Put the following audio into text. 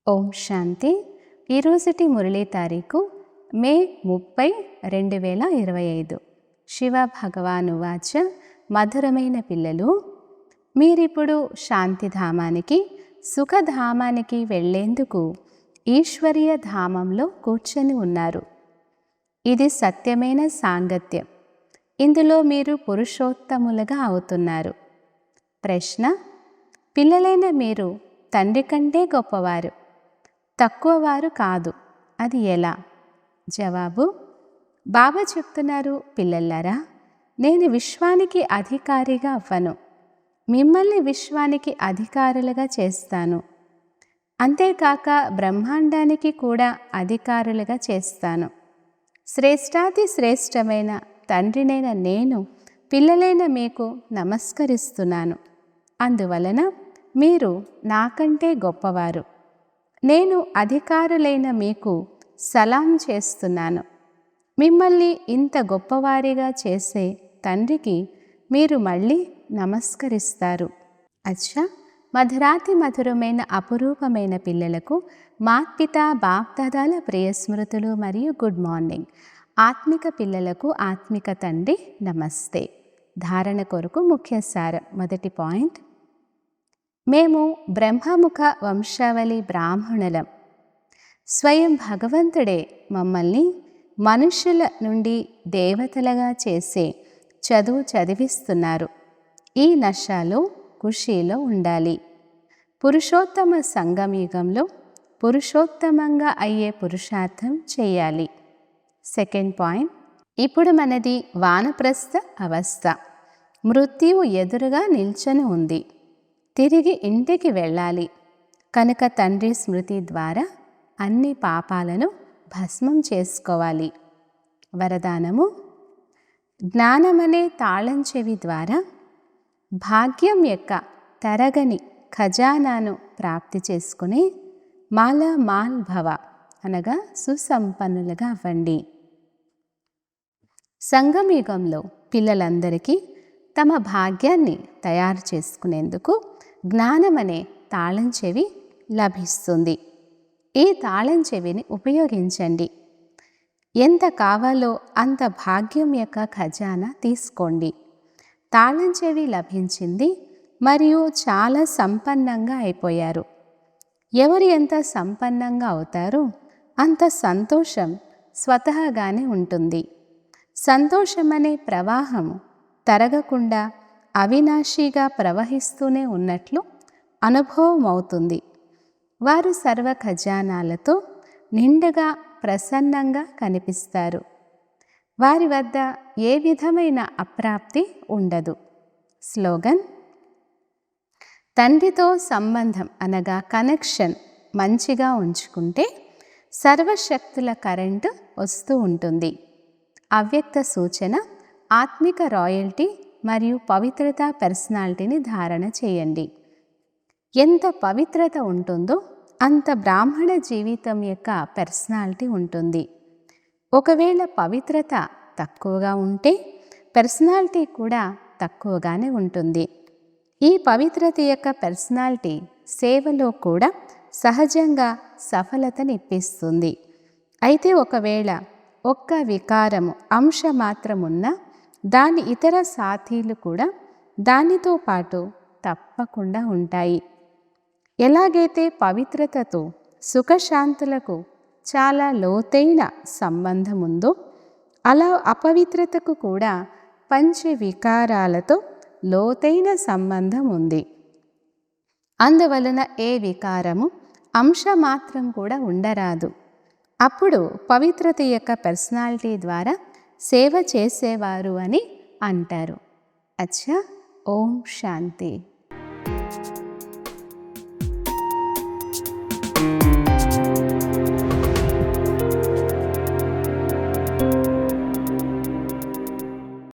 ఓం శాంతి. ఈరోజుటి మురళీ తారీఖు మే 30, 2025. శివ భగవాను వాచ. మధురమైన పిల్లలు, మీరిప్పుడు శాంతిధామానికి, సుఖధామానికి వెళ్ళేందుకు ఈశ్వరీయ ధామంలో కూర్చొని ఉన్నారు. ఇది సత్యమైన సాంగత్యం. ఇందులో మీరు పురుషోత్తములుగా అవుతున్నారు. ప్రశ్న: పిల్లలైన మీరు తండ్రి కంటే గొప్పవారు, తక్కువవారు కాదు. అది ఎలా? జవాబు: బాబా చెప్తున్నారు, పిల్లలారా, నేను విశ్వానికి అధికారిగా అవ్వను, మిమ్మల్ని విశ్వానికి అధికారులుగా చేస్తాను. అంతేకాక బ్రహ్మాండానికి కూడా అధికారులుగా చేస్తాను. శ్రేష్టాతి శ్రేష్టమైన తండ్రినైన నేను పిల్లలైన మీకు నమస్కరిస్తున్నాను. అందువలన మీరు నాకంటే గొప్పవారు. నేను అధికారులైన మీకు సలాం చేస్తున్నాను. మిమ్మల్ని ఇంత గొప్పవారిగా చేసే తండ్రికి మీరు మళ్ళీ నమస్కరిస్తారు. అచ్చా, మధురాతి మధురమైన అపురూపమైన పిల్లలకు మాత్పితా బాప్దాదాల ప్రియ స్మృతులు మరియు గుడ్ మార్నింగ్. ఆత్మిక పిల్లలకు ఆత్మిక తండ్రి నమస్తే. ధారణ కొరకు ముఖ్య సారం. మొదటి పాయింట్: మేము బ్రహ్మముఖ వంశావళి బ్రాహ్మణులం. స్వయం భగవంతుడే మమ్మల్ని మనుషుల నుండి దేవతలుగా చేసే చదువు చదివిస్తున్నారు. ఈ నశాలో, ఖుషీలో ఉండాలి. పురుషోత్తమ సంగమయుగంలో పురుషోత్తమంగా అయ్యే పురుషార్థం చేయాలి. సెకండ్ పాయింట్: ఇప్పుడు మనది వానప్రస్థ అవస్థ. మృత్యువు ఎదురుగా నిల్చొని ఉంది. తిరిగి ఇంటికి వెళ్ళాలి. కనుక తండ్రి స్మృతి ద్వారా అన్ని పాపాలను భస్మం చేసుకోవాలి. వరదానము: జ్ఞానమనే తాళం చెవి ద్వారా భాగ్యం యొక్క తరగని ఖజానాను ప్రాప్తి చేసుకుని మాలా మాల్ భవ అనగా సుసంపన్నులుగా అవ్వండి. సంగమయుగంలో పిల్లలందరికీ తమ భాగ్యాన్ని తయారు చేసుకునేందుకు జ్ఞానమనే తాళం చెవి లభిస్తుంది. ఈ తాళం చెవిని ఉపయోగించండి. ఎంత కావాలో అంత భాగ్యం యొక్క ఖజానా తీసుకోండి. తాళం చెవి లభించింది మరియు చాలా సంపన్నంగా అయిపోయారు. ఎవరు ఎంత సంపన్నంగా అవుతారో అంత సంతోషం స్వతహాగానే ఉంటుంది. సంతోషమనే ప్రవాహం తరగకుండా అవినాశిగా ప్రవహిస్తూనే ఉన్నట్లు అనుభవం అవుతుంది. వారు సర్వ ఖజానాలతో నిండుగా ప్రసన్నంగా కనిపిస్తారు. వారి వద్ద ఏ విధమైన అప్రాప్తి ఉండదు. స్లోగన్: తండ్రితో సంబంధం అనగా కనెక్షన్ మంచిగా ఉంచుకుంటే సర్వశక్తుల కరెంటు వస్తూ ఉంటుంది. అవ్యక్త సూచన: ఆత్మిక రాయల్టీ మరియు పవిత్రత పర్సనాలిటీని ధారణ చేయండి. ఎంత పవిత్రత ఉంటుందో అంత బ్రాహ్మణ జీవితం యొక్క పర్సనాలిటీ ఉంటుంది. ఒకవేళ పవిత్రత తక్కువగా ఉంటే పర్సనాలిటీ కూడా తక్కువగానే ఉంటుంది. ఈ పవిత్రత యొక్క పర్సనాలిటీ సేవలో కూడా సహజంగా సఫలతనిప్పిస్తుంది. అయితే ఒకవేళ ఒక్క వికారము అంశమాత్రమున్నా దాని ఇతర సాథీలు కూడా దానితో పాటు తప్పకుండా ఉంటాయి. ఎలాగైతే పవిత్రతతో సుఖశాంతులకు చాలా లోతైన సంబంధం ఉందో అలా అపవిత్రతకు కూడా పంచ వికారాలతో లోతైన సంబంధం ఉంది. అందువలన ఏ వికారము అంశమాత్రం కూడా ఉండరాదు. అప్పుడు పవిత్రత యొక్క పర్సనాలిటీ ద్వారా సేవ చేసేవారు అని అంటారు. అచ్చా, ఓం శాంతి.